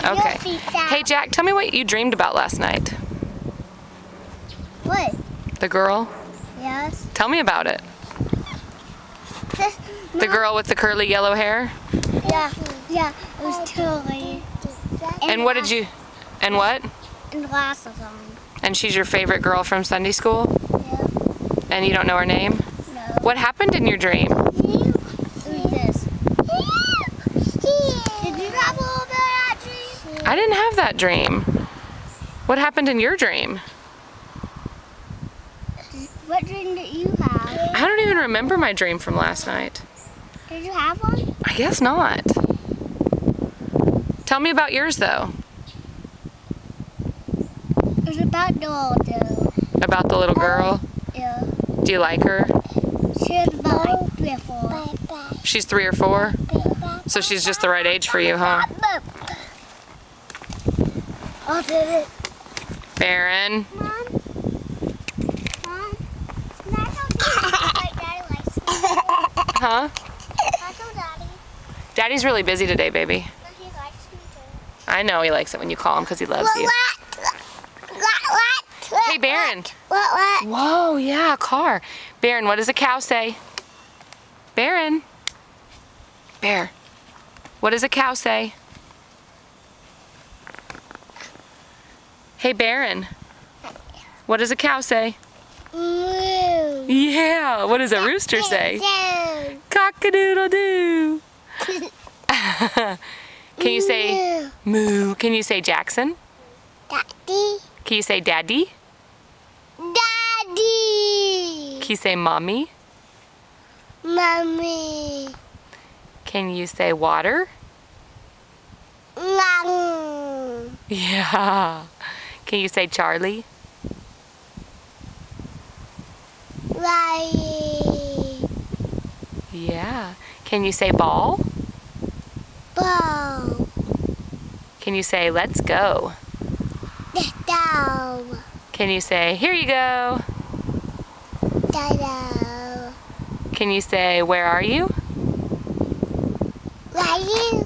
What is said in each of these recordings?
Okay. Hey, Jack, tell me what you dreamed about last night. What? The girl? Yes. Tell me about it. The girl with the curly yellow hair? Yeah, it was totally. And what did you, and what? And glasses on. And she's your favorite girl from Sunday school? Yeah. And you don't know her name? No. What happened in your dream? It was this. Did you have a little bit of that dream? I didn't have that dream. What happened in your dream? What dream did you have? I don't even remember my dream from last night. Did you have one? I guess not. Tell me about yours, though. It was about the little dude. About the little girl? Yeah. Do you like her? She was about like 3 or 4. She's 3 or 4? So she's just the right age for you, huh? Oh, did it? Barron. Mom? Mom? Can I tell Daddy likes me? Huh? Can I tell Daddy? Daddy's really busy today, baby. That he likes me too. I know he likes it when you call him because he loves you. Hey, Barron. What? Whoa, yeah, a car. Barron, what does a cow say? Barron. Bear. What does a cow say? Hey, Barron. What does a cow say? Moo. Yeah. What does a rooster say? Cock-a-doodle-doo. Can you say moo? Can you say Jackson? Daddy. Can you say daddy? Daddy. Can you say mommy? Mommy. Can you say water? Mom. Yeah. Can you say Charlie? Right. Yeah. Can you say ball? Ball. Can you say let's go? Dado. Can you say here you go? Dado. Can you say where are you? Right.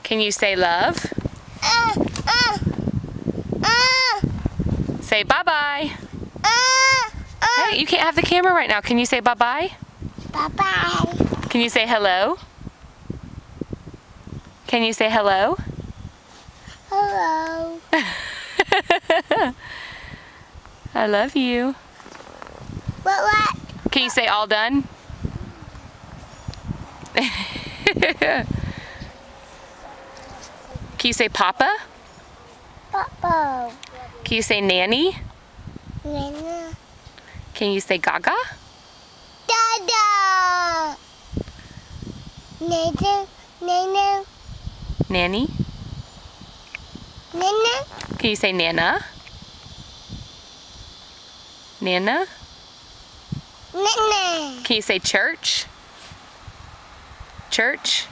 Can you say love? Say bye-bye. Hey, you can't have the camera right now. Can you say bye-bye? Bye-bye. Can you say hello? Can you say hello? Hello. I love you. What? Can you say all done? Can you say papa? Papa. Can you say nanny? Nana. Can you say gaga? Dada. Nana. Nana. Nanny? Nana. Can you say nana? Nana? Nana. Can you say church? Church?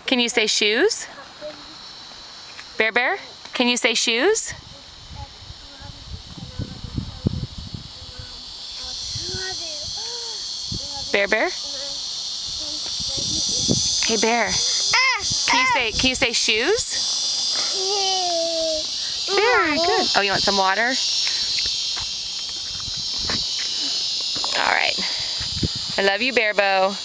Can you say shoes? Bear? Can you say shoes? Bear? Hey, Bear. Can you say shoes? Very good. Oh, you want some water? All right. I love you, Bearbo.